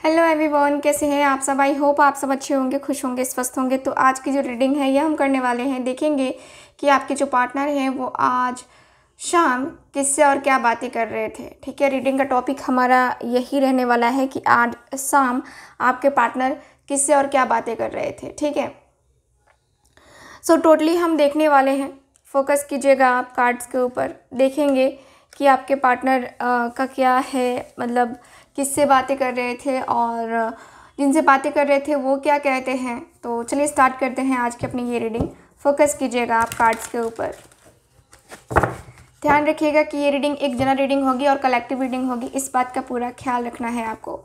Hello everyone, कैसे हैं आप सब। आई होप आप सब अच्छे होंगे, खुश होंगे, स्वस्थ होंगे। तो आज की जो रीडिंग है ये हम करने वाले हैं। देखेंगे कि आपके जो पार्टनर हैं वो आज शाम किससे और क्या बातें कर रहे थे। ठीक है, रीडिंग का टॉपिक हमारा यही रहने वाला है कि आज शाम आपके पार्टनर किससे और क्या बातें कर रहे थे। ठीक है, सो टोटली हम देखने वाले हैं। फोकस कीजिएगा आप कार्ड्स के ऊपर। देखेंगे कि आपके पार्टनर का क्या है, मतलब किससे बातें कर रहे थे और जिनसे बातें कर रहे थे वो क्या कहते हैं। तो चलिए स्टार्ट करते हैं आज की अपनी ये रीडिंग। फोकस कीजिएगा आप कार्ड्स के ऊपर। ध्यान रखिएगा कि ये रीडिंग एक जनरल रीडिंग होगी और कलेक्टिव रीडिंग होगी, इस बात का पूरा ख्याल रखना है आपको।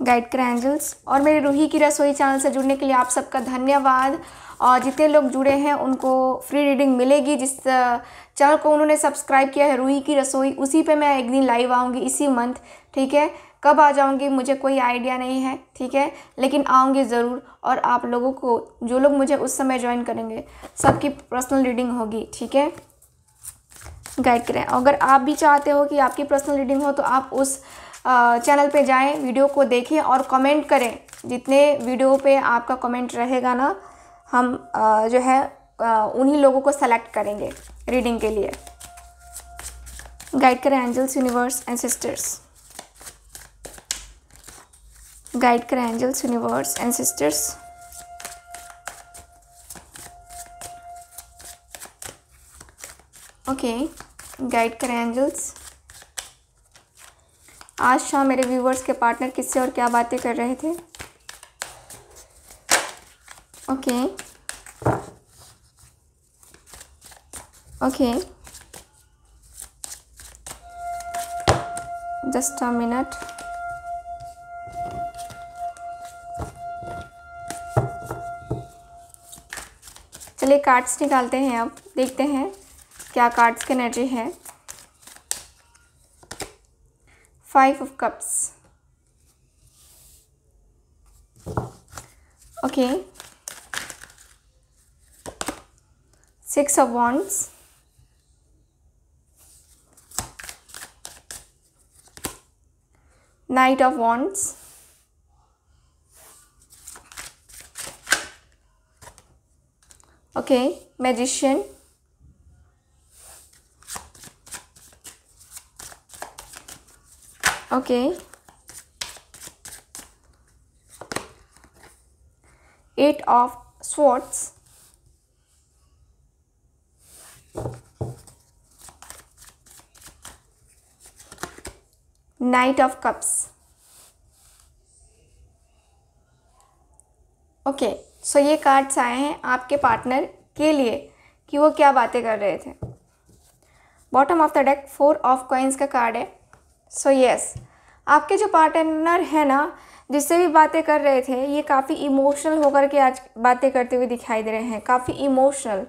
गाइड करें एंजल्स। और मेरे रूही की रसोई चैनल से जुड़ने के लिए आप सबका धन्यवाद। और जितने लोग जुड़े हैं उनको फ्री रीडिंग मिलेगी। जिस चैनल को उन्होंने सब्सक्राइब किया है, रूही की रसोई, उसी पे मैं एक दिन लाइव आऊँगी इसी मंथ। ठीक है, कब आ जाऊँगी मुझे कोई आइडिया नहीं है। ठीक है, लेकिन आऊँगी ज़रूर। और आप लोगों को, जो लोग मुझे उस समय ज्वाइन करेंगे, सबकी पर्सनल रीडिंग होगी। ठीक है, गाइड करें। अगर आप भी चाहते हो कि आपकी पर्सनल रीडिंग हो तो आप उस चैनल पे जाएं, वीडियो को देखें और कमेंट करें। जितने वीडियो पे आपका कमेंट रहेगा ना, हम जो है उन्हीं लोगों को सेलेक्ट करेंगे रीडिंग के लिए। गाइड करें angels, universe and sisters. Guide करें angels, universe and sisters. Okay, guide करें एंजल्स। आज शाम मेरे व्यूवर्स के पार्टनर किससे और क्या बातें कर रहे थे। Okay okay, just a minute. चलिए कार्ड्स निकालते हैं, अब देखते हैं क्या कार्ड्स की एनर्जी है। 5 of cups. Okay, 6 of wands. Knight of Wands. Okay, Magician. Okay, 8 of Swords. Knight of Cups. Okay, so ये कार्ड्स आए हैं आपके पार्टनर के लिए कि वो क्या बातें कर रहे थे। Bottom of the deck 4 of coins का कार्ड है। सो यस, आपके जो पार्टनर है ना, जिससे भी बातें कर रहे थे, ये काफ़ी इमोशनल होकर के आज बातें करते हुए दिखाई दे रहे हैं। काफ़ी इमोशनल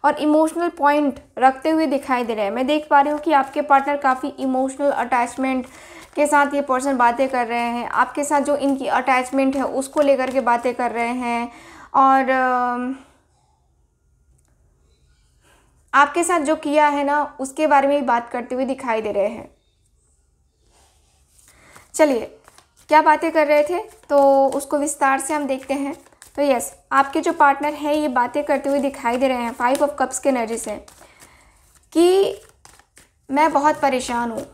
और इमोशनल पॉइंट रखते हुए दिखाई दे रहे हैं। मैं देख पा रही हूँ कि आपके पार्टनर काफ़ी इमोशनल अटैचमेंट के साथ ये पर्सन बातें कर रहे हैं। आपके साथ जो इनकी अटैचमेंट है उसको लेकर के बातें कर रहे हैं। और आपके साथ जो किया है ना, उसके बारे में भी बात करते हुए दिखाई दे रहे हैं। चलिए, क्या बातें कर रहे थे तो उसको विस्तार से हम देखते हैं। तो यस, आपके जो पार्टनर है ये बातें करते हुए दिखाई दे रहे हैं 5 ऑफ कप्स के एनर्जी से कि मैं बहुत परेशान हूँ,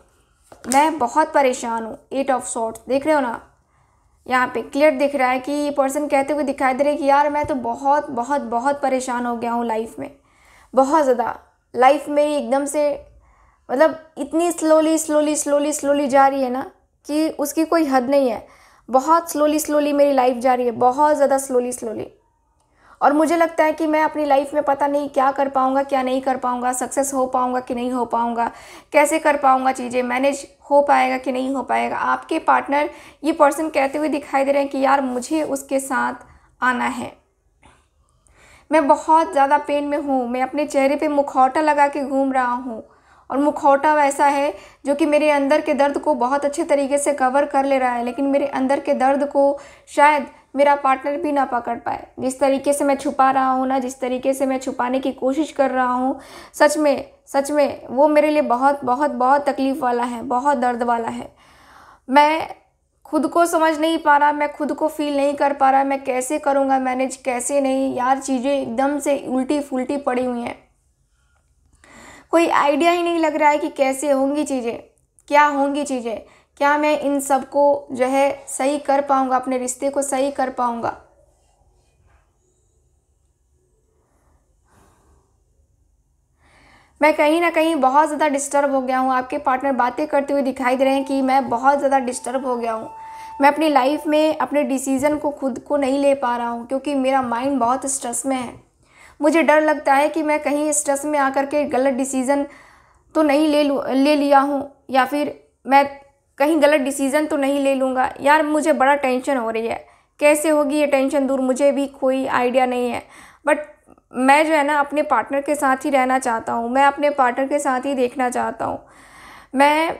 मैं बहुत परेशान हूँ। 8 ऑफ सॉर्ड्स देख रहे हो ना, यहाँ पे क्लियर दिख रहा है कि ये पर्सन कहते हुए दिखाई दे रहे हैं कि यार मैं तो बहुत बहुत बहुत परेशान हो गया हूँ लाइफ में। बहुत ज़्यादा लाइफ मेरी एकदम से, मतलब इतनी स्लोली स्लोली स्लोली स्लोली जा रही है ना कि उसकी कोई हद नहीं है। बहुत स्लोली स्लोली मेरी लाइफ जा रही है, बहुत ज़्यादा स्लोली स्लोली। और मुझे लगता है कि मैं अपनी लाइफ में पता नहीं क्या कर पाऊँगा, क्या नहीं कर पाऊँगा, सक्सेस हो पाऊँगा कि नहीं हो पाऊँगा, कैसे कर पाऊँगा, चीज़ें मैनेज हो पाएगा कि नहीं हो पाएगा। आपके पार्टनर, ये पर्सन कहते हुए दिखाई दे रहे हैं कि यार मुझे उसके साथ आना है। मैं बहुत ज़्यादा पेन में हूँ, मैं अपने चेहरे पे मुखौटा लगा के घूम रहा हूँ। और मुखौटा वैसा है जो कि मेरे अंदर के दर्द को बहुत अच्छे तरीके से कवर कर ले रहा है, लेकिन मेरे अंदर के दर्द को शायद मेरा पार्टनर भी ना पकड़ पाए। जिस तरीके से मैं छुपा रहा हूँ ना, जिस तरीके से मैं छुपाने की कोशिश कर रहा हूँ, सच में वो मेरे लिए बहुत बहुत बहुत तकलीफ़ वाला है, बहुत दर्द वाला है। मैं खुद को समझ नहीं पा रहा, मैं खुद को फील नहीं कर पा रहा, मैं कैसे करूँगा मैनेज, कैसे नहीं यार। चीज़ें एकदम से उल्टी फुल्टी पड़ी हुई हैं, कोई आइडिया ही नहीं लग रहा है कि कैसे होंगी चीज़ें, क्या होंगी चीज़ें, क्या मैं इन सब को जो है सही कर पाऊँगा, अपने रिश्ते को सही कर पाऊँगा। मैं कहीं ना कहीं बहुत ज़्यादा डिस्टर्ब हो गया हूँ। आपके पार्टनर बातें करते हुए दिखाई दे रहे हैं कि मैं बहुत ज़्यादा डिस्टर्ब हो गया हूँ। मैं अपनी लाइफ में अपने डिसीज़न को खुद को नहीं ले पा रहा हूँ, क्योंकि मेरा माइंड बहुत स्ट्रेस में है। मुझे डर लगता है कि मैं कहीं स्ट्रेस में आकर के गलत डिसीज़न तो नहीं ले लिया हूँ, या फिर मैं कहीं गलत डिसीज़न तो नहीं ले लूँगा। यार मुझे बड़ा टेंशन हो रही है, कैसे होगी ये टेंशन दूर, मुझे भी कोई आइडिया नहीं है। बट मैं जो है ना अपने पार्टनर के साथ ही रहना चाहता हूँ, मैं अपने पार्टनर के साथ ही देखना चाहता हूँ। मैं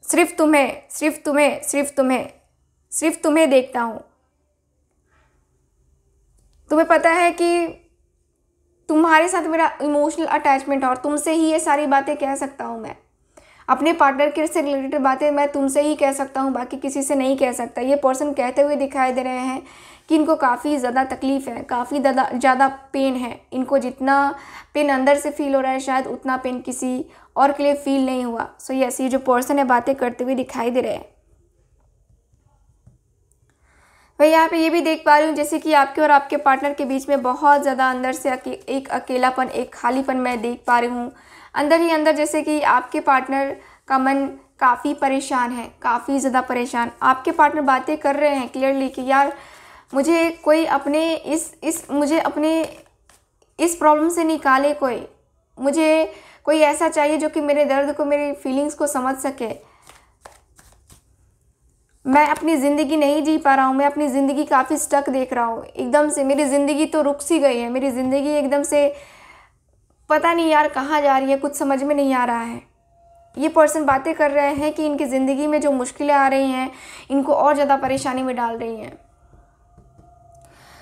सिर्फ तुम्हें सिर्फ तुम्हें सिर्फ तुम्हें सिर्फ तुम्हें देखता हूँ। तुम्हें पता है कि तुम्हारे साथ मेरा इमोशनल अटैचमेंट है, और तुमसे ही ये सारी बातें कह सकता हूँ। मैं अपने पार्टनर के से रिलेटेड बातें मैं तुमसे ही कह सकता हूँ, बाकी किसी से नहीं कह सकता। ये पर्सन कहते हुए दिखाई दे रहे हैं कि इनको काफ़ी ज़्यादा तकलीफ़ है, काफ़ी ज़्यादा पेन है। इनको जितना पेन अंदर से फील हो रहा है, शायद उतना पेन किसी और के लिए फील नहीं हुआ। सो यस, ये जो पर्सन है बातें करते हुए दिखाई दे रहे हैं। मैं यहाँ पे ये भी देख पा रही हूँ जैसे कि आपके और आपके पार्टनर के बीच में बहुत ज़्यादा अंदर से एक अकेलापन, एक खालीपन मैं देख पा रही हूँ अंदर ही अंदर। जैसे कि आपके पार्टनर का मन काफ़ी परेशान है, काफ़ी ज़्यादा परेशान। आपके पार्टनर बातें कर रहे हैं क्लियरली कि यार मुझे कोई अपने मुझे अपने इस प्रॉब्लम से निकाले, मुझे कोई ऐसा चाहिए जो कि मेरे दर्द को, मेरी फीलिंग्स को समझ सके। मैं अपनी ज़िंदगी नहीं जी पा रहा हूँ, मैं अपनी ज़िंदगी काफ़ी स्टक देख रहा हूँ। एकदम से मेरी ज़िंदगी तो रुक सी गई है, मेरी ज़िंदगी एकदम से पता नहीं यार कहाँ जा रही है, कुछ समझ में नहीं आ रहा है। ये पर्सन बातें कर रहे हैं कि इनकी ज़िंदगी में जो मुश्किलें आ रही हैं इनको और ज़्यादा परेशानी में डाल रही हैं।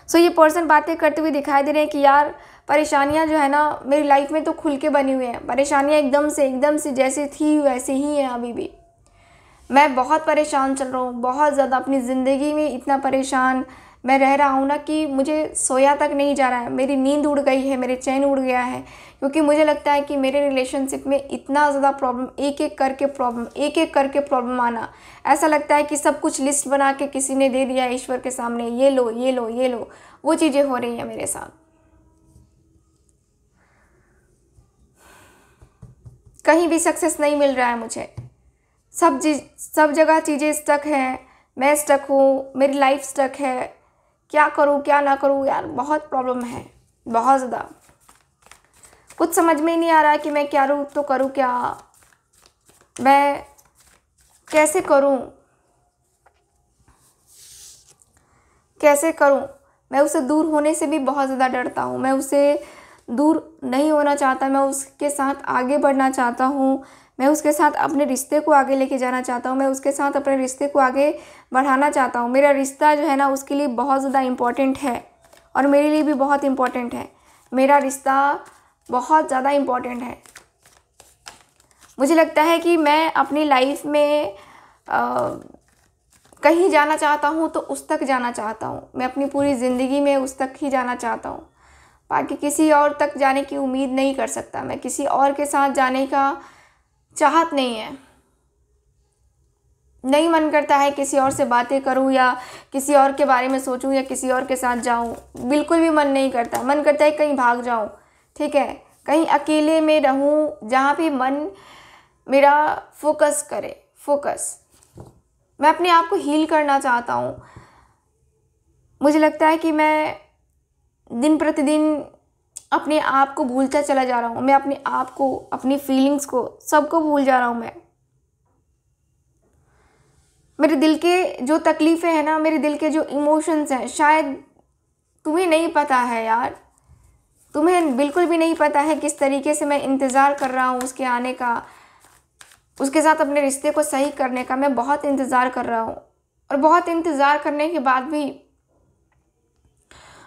सो ये पर्सन बातें करते हुए दिखाई दे रहे हैं कि यार परेशानियाँ जो है ना मेरी लाइफ में तो खुल के बनी हुई हैं। परेशानियाँ एकदम से जैसे थी वैसे ही हैं अभी भी। मैं बहुत परेशान चल रहा हूँ, बहुत ज़्यादा अपनी ज़िंदगी में इतना परेशान मैं रह रहा हूँ ना कि मुझे सोया तक नहीं जा रहा है। मेरी नींद उड़ गई है, मेरे चैन उड़ गया है, क्योंकि मुझे लगता है कि मेरे रिलेशनशिप में इतना ज़्यादा प्रॉब्लम, एक एक करके प्रॉब्लम आना। ऐसा लगता है कि सब कुछ लिस्ट बना के किसी ने दे दिया ईश्वर के सामने, ये लो ये लो ये लो। वो चीज़ें हो रही हैं मेरे साथ। कहीं भी सक्सेस नहीं मिल रहा है मुझे, सब जगह चीज़ें स्टक हैं, मैं स्टक हूँ, मेरी लाइफ स्टक है। क्या करूँ क्या ना करूँ यार, बहुत प्रॉब्लम है, बहुत ज़्यादा। कुछ समझ में ही नहीं आ रहा है कि मैं क्या करूँ क्या, मैं कैसे करूँ मैं उससे दूर होने से भी बहुत ज़्यादा डरता हूँ। मैं उससे दूर नहीं होना चाहता, मैं उसके साथ आगे बढ़ना चाहता हूँ, मैं उसके साथ अपने रिश्ते को आगे लेके जाना चाहता हूँ, मैं उसके साथ अपने रिश्ते को आगे बढ़ाना चाहता हूँ। मेरा रिश्ता जो है ना उसके लिए बहुत ज़्यादा इम्पॉर्टेंट है, और मेरे लिए भी बहुत इम्पॉर्टेंट है। मेरा रिश्ता बहुत ज़्यादा इम्पॉर्टेंट है। मुझे लगता है कि मैं अपनी लाइफ में कहीं जाना चाहता हूँ तो उस तक जाना चाहता हूँ। मैं अपनी पूरी ज़िंदगी में उस तक ही जाना चाहता हूँ, बाकी किसी और तक जाने की उम्मीद नहीं कर सकता। मैं किसी और के साथ जाने का चाहत नहीं है, नहीं मन करता है किसी और से बातें करूं या किसी और के बारे में सोचूं या किसी और के साथ जाऊं। बिल्कुल भी मन नहीं करता। मन करता है कहीं भाग जाऊं, ठीक है, कहीं अकेले में रहूं जहां पे मन मेरा फोकस करे। मैं अपने आप को हील करना चाहता हूं। मुझे लगता है कि मैं दिन प्रतिदिन अपने आप को भूलता चला जा रहा हूँ। मैं अपने आप को, अपनी फीलिंग्स को, सबको भूल जा रहा हूँ। मैं मेरे दिल के जो तकलीफ़ें हैं ना, मेरे दिल के जो इमोशंस हैं, शायद तुम्हें नहीं पता है यार, तुम्हें बिल्कुल भी नहीं पता है किस तरीके से मैं इंतज़ार कर रहा हूँ उसके आने का, उसके साथ अपने रिश्ते को सही करने का। मैं बहुत इंतज़ार कर रहा हूँ, और बहुत इंतज़ार करने के बाद भी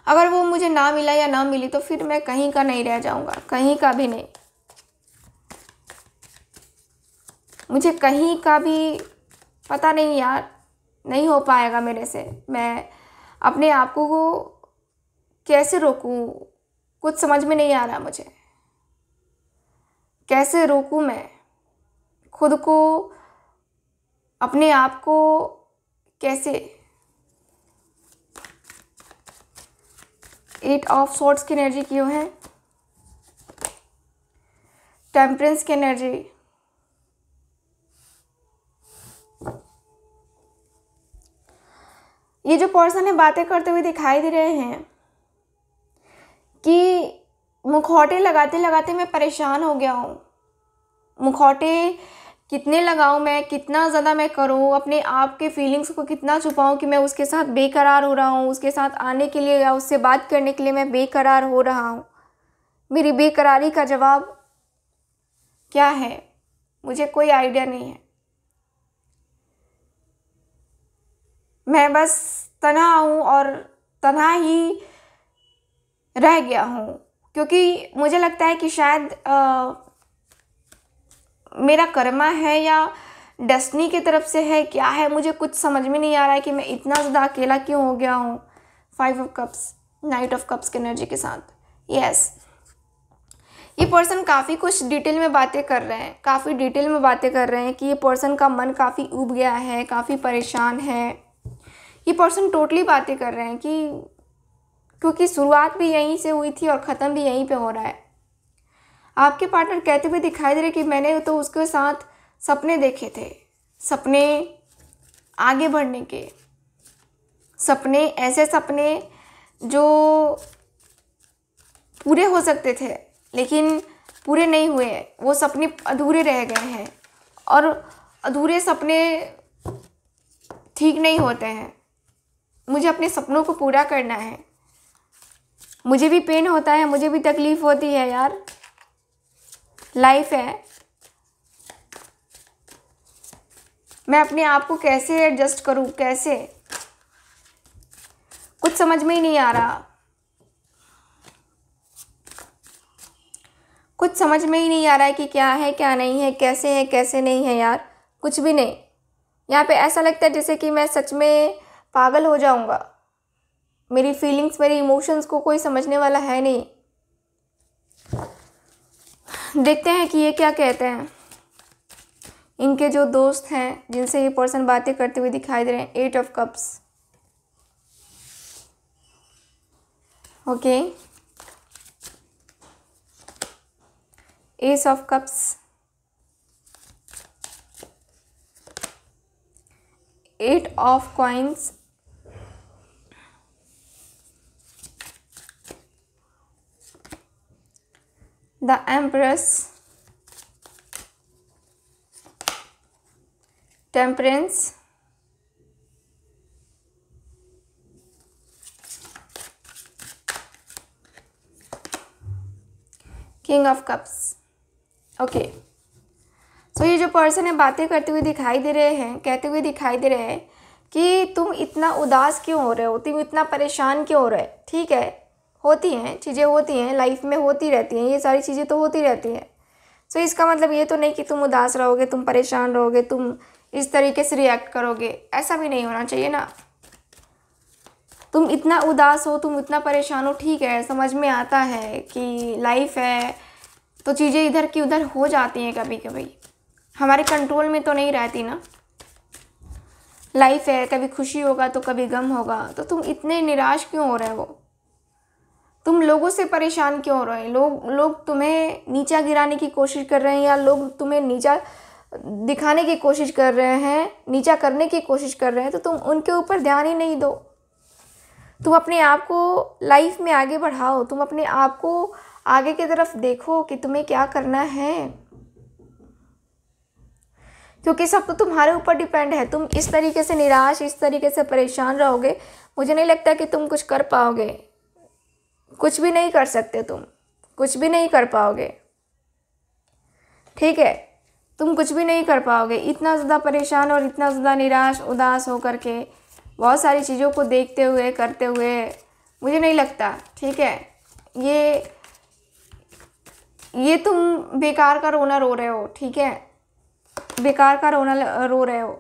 अगर वो मुझे ना मिला या ना मिली तो फिर मैं कहीं का नहीं रह जाऊँगा, कहीं का भी नहीं। मुझे कहीं का भी पता नहीं यार, नहीं हो पाएगा मेरे से। मैं अपने आप को कैसे रोकूं, कुछ समझ में नहीं आ रहा मुझे। कैसे रोकूं मैं खुद को, अपने आप को कैसे। 8 ऑफ सॉर्ड्स की एनर्जी क्यों है, टेम्परेंस की एनर्जी, ये जो पर्सन है बातें करते हुए दिखाई दे रहे हैं कि मुखौटे लगाते लगाते मैं परेशान हो गया हूँ। मुखौटे कितने लगाऊं मैं, कितना ज़्यादा मैं करूँ, अपने आप के फीलिंग्स को कितना छुपाऊं कि मैं उसके साथ बेकरार हो रहा हूँ, उसके साथ आने के लिए या उससे बात करने के लिए मैं बेकरार हो रहा हूँ। मेरी बेकरारी का जवाब क्या है, मुझे कोई आइडिया नहीं है। मैं बस तन्हा हूँ और तन्हा ही रह गया हूँ, क्योंकि मुझे लगता है कि शायद मेरा कर्मा है या डेस्टिनी की तरफ से है, क्या है मुझे कुछ समझ में नहीं आ रहा है कि मैं इतना ज़्यादा अकेला क्यों हो गया हूँ। 5 of cups, night of cups की एनर्जी के साथ। यस, ये पर्सन काफ़ी कुछ डिटेल में बातें कर रहे हैं, काफ़ी डिटेल में बातें कर रहे हैं कि ये पर्सन का मन काफ़ी ऊब गया है, काफ़ी परेशान है। ये पर्सन टोटली बातें कर रहे हैं कि क्योंकि शुरुआत भी यहीं से हुई थी और ख़त्म भी यहीं पे हो रहा है। आपके पार्टनर कहते हुए दिखाई दे रहे कि मैंने तो उसके साथ सपने देखे थे, सपने आगे बढ़ने के, सपने ऐसे सपने जो पूरे हो सकते थे लेकिन पूरे नहीं हुए, वो सपने अधूरे रह गए हैं। और अधूरे सपने ठीक नहीं होते हैं। मुझे अपने सपनों को पूरा करना है। मुझे भी पेन होता है, मुझे भी तकलीफ़ होती है यार, लाइफ है। मैं अपने आप को कैसे एडजस्ट करूं, कैसे, कुछ समझ में ही नहीं आ रहा। कुछ समझ में ही नहीं आ रहा है कि क्या है क्या नहीं है, कैसे नहीं है यार, कुछ भी नहीं। यहाँ पे ऐसा लगता है जैसे कि मैं सच में पागल हो जाऊंगा। मेरी फीलिंग्स, मेरी इमोशंस को कोई समझने वाला है नहीं। देखते हैं कि ये क्या कहते हैं। इनके जो दोस्त हैं जिनसे ये पर्सन बातें करते हुए दिखाई दे रहे हैं, 8 of cups. Okay, ace of cups, eight of coins, the empress, temperance, king of cups. Okay, so ये जो पर्सन है बातें करते हुए दिखाई दे रहे हैं, कहते हुए दिखाई दे रहे हैं कि तुम इतना उदास क्यों हो रहे हो, तुम इतना परेशान क्यों हो रहे हो। ठीक है, होती हैं चीज़ें, होती हैं लाइफ में, होती रहती हैं, ये सारी चीज़ें तो होती रहती हैं। सो इसका मतलब ये तो नहीं कि तुम उदास रहोगे, तुम परेशान रहोगे, तुम इस तरीके से रिएक्ट करोगे, ऐसा भी नहीं होना चाहिए ना। तुम इतना उदास हो, तुम इतना परेशान हो, ठीक है, समझ में आता है कि लाइफ है तो चीज़ें इधर की उधर हो जाती हैं, कभी कभी हमारे कंट्रोल में तो नहीं रहती ना। लाइफ है, कभी खुशी होगा तो कभी गम होगा। तो तुम इतने निराश क्यों हो रहे हो, तुम लोगों से परेशान क्यों हो रहे हो। लोग तुम्हें नीचा गिराने की कोशिश कर रहे हैं, या लोग तुम्हें नीचा दिखाने की कोशिश कर रहे हैं, नीचा करने की कोशिश कर रहे हैं, तो तुम उनके ऊपर ध्यान ही नहीं दो। तुम अपने आप को लाइफ में आगे बढ़ाओ, तुम अपने आप को आगे की तरफ देखो कि तुम्हें क्या करना है, क्योंकि सब तो तुम्हारे ऊपर डिपेंड है। तुम इस तरीके से निराश, इस तरीके से परेशान रहोगे, मुझे नहीं लगता कि तुम कुछ कर पाओगे। कुछ भी नहीं कर सकते, तुम कुछ भी नहीं कर पाओगे। ठीक है, तुम कुछ भी नहीं कर पाओगे। इतना ज़्यादा परेशान और इतना ज़्यादा निराश, उदास हो करके, बहुत सारी चीज़ों को देखते हुए, करते हुए, मुझे नहीं लगता। ठीक है, ये तुम बेकार का रोना रो रहे हो। ठीक है, बेकार का रोना रो रहे हो।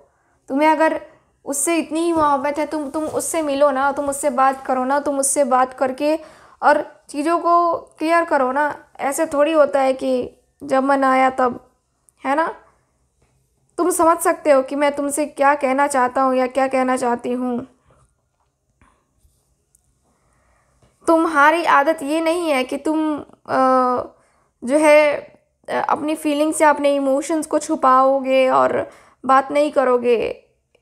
तुम्हें अगर उससे इतनी ही मोहब्बत है, तुम उससे मिलो ना, तुम उससे बात करो ना, तुम उससे बात करके और चीज़ों को क्लियर करो ना। ऐसे थोड़ी होता है कि जब मन आया तब, है ना। तुम समझ सकते हो कि मैं तुमसे क्या कहना चाहता हूँ या क्या कहना चाहती हूँ। तुम्हारी आदत ये नहीं है कि तुम जो है अपनी फीलिंग्स या अपने इमोशंस को छुपाओगे और बात नहीं करोगे।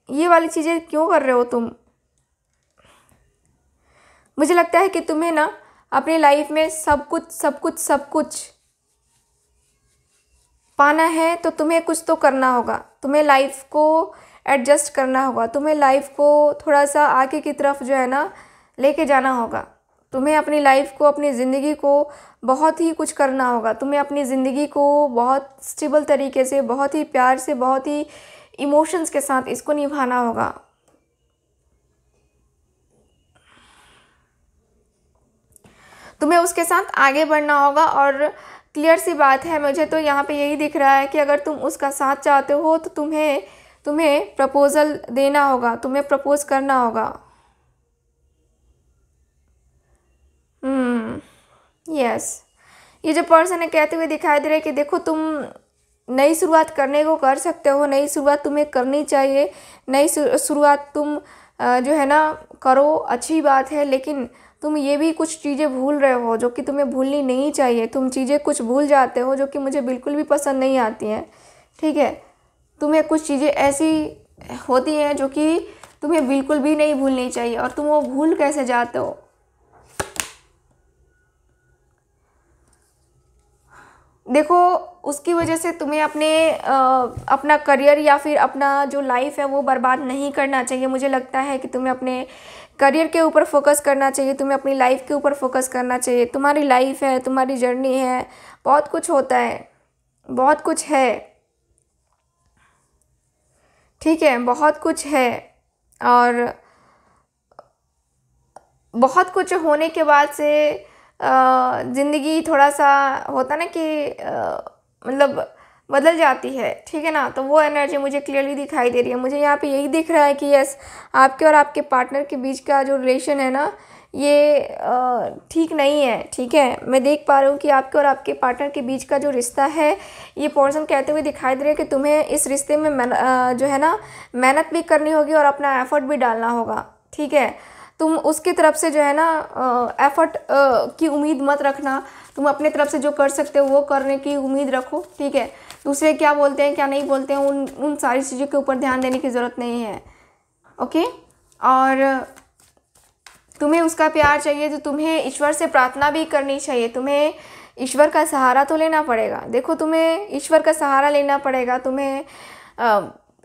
ये वाली चीज़ें क्यों कर रहे हो तुम? मुझे लगता है कि तुम्हें ना अपनी लाइफ में सब कुछ सब कुछ सब कुछ पाना है तो तुम्हें कुछ तो करना होगा। तुम्हें लाइफ को एडजस्ट करना होगा, तुम्हें लाइफ को थोड़ा सा आगे की तरफ जो है ना लेके जाना होगा। तुम्हें अपनी लाइफ को, अपनी ज़िंदगी को बहुत ही कुछ करना होगा। तुम्हें अपनी ज़िंदगी को बहुत स्टेबल तरीके से, बहुत ही प्यार से, बहुत ही इमोशंस के साथ इसको निभाना होगा। तुम्हें उसके साथ आगे बढ़ना होगा। और क्लियर सी बात है, मुझे तो यहाँ पे यही दिख रहा है कि अगर तुम उसका साथ चाहते हो तो तुम्हें प्रपोज़ल देना होगा, तुम्हें प्रपोज़ करना होगा। यस, ये जो पर्सन है कहते हुए दिखाई दे रहा है कि देखो, तुम नई शुरुआत करने को कर सकते हो, नई शुरुआत तुम्हें करनी चाहिए। नई शुरुआत तुम जो है ना करो, अच्छी बात है। लेकिन तुम ये भी कुछ चीज़ें भूल रहे हो जो कि तुम्हें भूलनी नहीं चाहिए। तुम चीज़ें कुछ भूल जाते हो जो कि मुझे बिल्कुल भी पसंद नहीं आती हैं, ठीक है। तुम्हें कुछ चीज़ें ऐसी होती हैं जो कि तुम्हें बिल्कुल भी नहीं भूलनी चाहिए, और तुम वो भूल कैसे जाते हो। देखो, उसकी वजह से तुम्हें अपना करियर या फिर अपना जो लाइफ है वो बर्बाद नहीं करना चाहिए। मुझे लगता है कि तुम्हें अपने करियर के ऊपर फोकस करना चाहिए, तुम्हें अपनी लाइफ के ऊपर फोकस करना चाहिए। तुम्हारी लाइफ है, तुम्हारी जर्नी है, बहुत कुछ होता है, बहुत कुछ है, ठीक है, बहुत कुछ है। और बहुत कुछ होने के बाद से ज़िंदगी थोड़ा सा होता ना कि मतलब बदल जाती है, ठीक है ना। तो वो एनर्जी मुझे क्लियरली दिखाई दे रही है। मुझे यहाँ पे यही दिख रहा है कि यस, आपके और आपके पार्टनर के बीच का जो रिलेशन है ना, ये ठीक नहीं है, ठीक है। मैं देख पा रही हूँ कि आपके और आपके पार्टनर के बीच का जो रिश्ता है, ये पर्सन कहते हुए दिखाई दे रहा है कि तुम्हें इस रिश्ते में जो है ना मेहनत भी करनी होगी और अपना एफर्ट भी डालना होगा, ठीक है। तुम उसकी तरफ से जो है ना एफर्ट की उम्मीद मत रखना। तुम अपने तरफ से जो कर सकते हो वो करने की उम्मीद रखो, ठीक है। दूसरे क्या बोलते हैं क्या नहीं बोलते हैं उन सारी चीज़ों के ऊपर ध्यान देने की ज़रूरत नहीं है, ओके। और तुम्हें उसका प्यार चाहिए तो तुम्हें ईश्वर से प्रार्थना भी करनी चाहिए। तुम्हें ईश्वर का सहारा तो लेना पड़ेगा। देखो, तुम्हें ईश्वर का सहारा लेना पड़ेगा। तुम्हें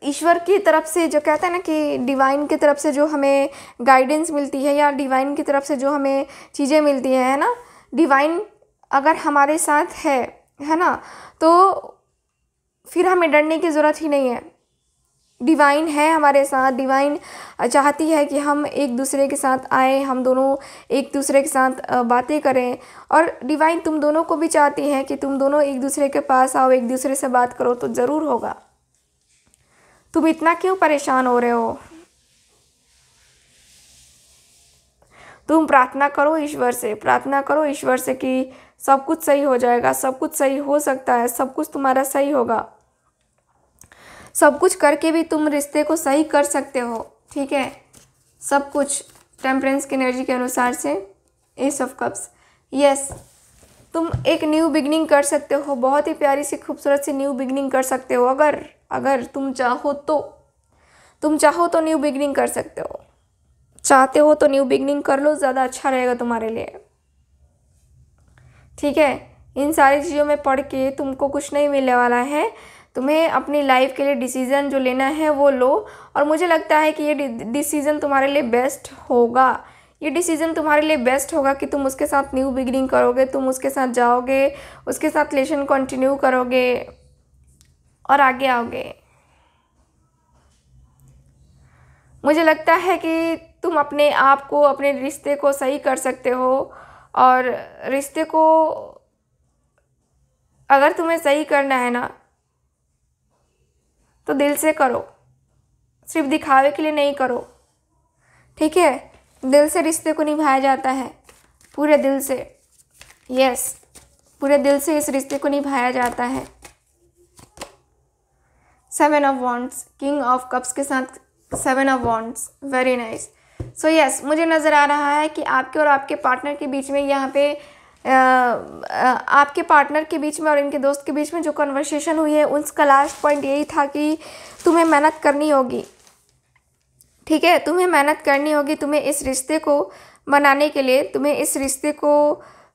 ईश्वर की तरफ से जो कहते हैं ना कि डिवाइन की तरफ से जो हमें गाइडेंस मिलती है या डिवाइन की तरफ से जो हमें चीज़ें मिलती है ना, डिवाइन अगर हमारे साथ है ना, तो फिर हमें डरने की ज़रूरत ही नहीं है। डिवाइन है हमारे साथ। डिवाइन चाहती है कि हम एक दूसरे के साथ आए, हम दोनों एक दूसरे के साथ बातें करें। और डिवाइन तुम दोनों को भी चाहती है कि तुम दोनों एक दूसरे के पास आओ, एक दूसरे से बात करो, तो ज़रूर होगा। तुम इतना क्यों परेशान हो रहे हो? तुम प्रार्थना करो ईश्वर से, प्रार्थना करो ईश्वर से कि सब कुछ सही हो जाएगा, सब कुछ सही हो सकता है, सब कुछ तुम्हारा सही होगा। सब कुछ करके भी तुम रिश्ते को सही कर सकते हो, ठीक है। सब कुछ टेम्परेंस की एनर्जी के अनुसार से। एस ऑफ कप्स, यस, तुम एक न्यू बिगनिंग कर सकते हो, बहुत ही प्यारी सी खूबसूरत सी न्यू बिगनिंग कर सकते हो। अगर तुम चाहो तो न्यू बिगनिंग कर सकते हो। चाहते हो तो न्यू बिगनिंग कर लो, ज़्यादा अच्छा रहेगा तुम्हारे लिए, ठीक है। इन सारी चीज़ों में पढ़ के तुमको कुछ नहीं मिलने वाला है। तुम्हें अपनी लाइफ के लिए डिसीज़न जो लेना है वो लो। और मुझे लगता है कि ये डिसीज़न तुम्हारे लिए बेस्ट होगा। ये डिसीज़न तुम्हारे लिए बेस्ट होगा कि तुम उसके साथ न्यू बिगिनिंग करोगे, तुम उसके साथ जाओगे, उसके साथ रिलेशन कंटिन्यू करोगे और आगे आओगे। मुझे लगता है कि तुम अपने आप को, अपने रिश्ते को सही कर सकते हो। और रिश्ते को अगर तुम्हें सही करना है ना, तो दिल से करो, सिर्फ दिखावे के लिए नहीं करो, ठीक है। दिल से रिश्ते को निभाया जाता है, पूरे दिल से, यस, पूरे दिल से इस रिश्ते को निभाया जाता है। 7 of wands, king of cups के साथ 7 of wands, very nice. So yes, मुझे नज़र आ रहा है कि आपके और आपके पार्टनर के बीच में यहाँ पे आपके पार्टनर के बीच में और इनके दोस्त के बीच में जो कन्वर्सेशन हुई है उसका लास्ट पॉइंट यही था कि तुम्हें मेहनत करनी होगी, ठीक है। तुम्हें मेहनत करनी होगी, तुम्हें इस रिश्ते को बनाने के लिए, तुम्हें इस रिश्ते को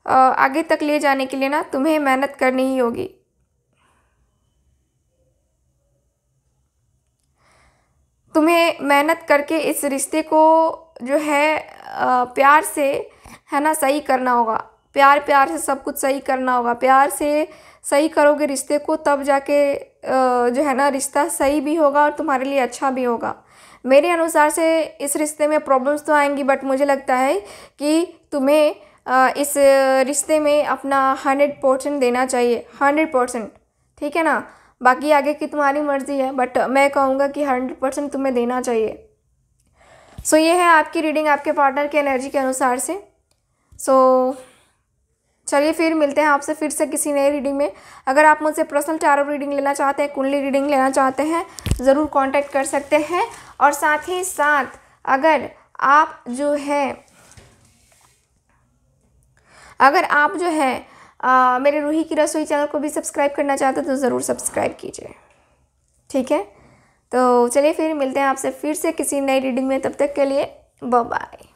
आगे तक ले जाने के लिए ना तुम्हें मेहनत करनी ही होगी। तुम्हें मेहनत करके इस रिश्ते को जो है प्यार से, है ना, सही करना होगा। प्यार से सब कुछ सही करना होगा। प्यार से सही करोगे रिश्ते को, तब जाके जो है ना रिश्ता सही भी होगा और तुम्हारे लिए अच्छा भी होगा। मेरे अनुसार से इस रिश्ते में प्रॉब्लम्स तो आएंगी, बट मुझे लगता है कि तुम्हें इस रिश्ते में अपना 100% देना चाहिए, 100%, ठीक है ना। बाकी आगे की तुम्हारी मर्ज़ी है, बट मैं कहूँगा कि 100% तुम्हें देना चाहिए। सो ये है आपकी रीडिंग आपके पार्टनर की एनर्जी के अनुसार से। सो चलिए फिर मिलते हैं आपसे फिर से किसी नई रीडिंग में। अगर आप मुझसे पर्सनल टैरो रीडिंग लेना चाहते हैं, कुंडली रीडिंग लेना चाहते हैं, ज़रूर कांटेक्ट कर सकते हैं। और साथ ही साथ अगर आप जो है मेरे रूही की रसोई चैनल को भी सब्सक्राइब करना चाहते हैं तो ज़रूर सब्सक्राइब कीजिए, ठीक है। तो चलिए फिर मिलते हैं आपसे फिर से किसी नई रीडिंग में, तब तक के लिए बाय बाय।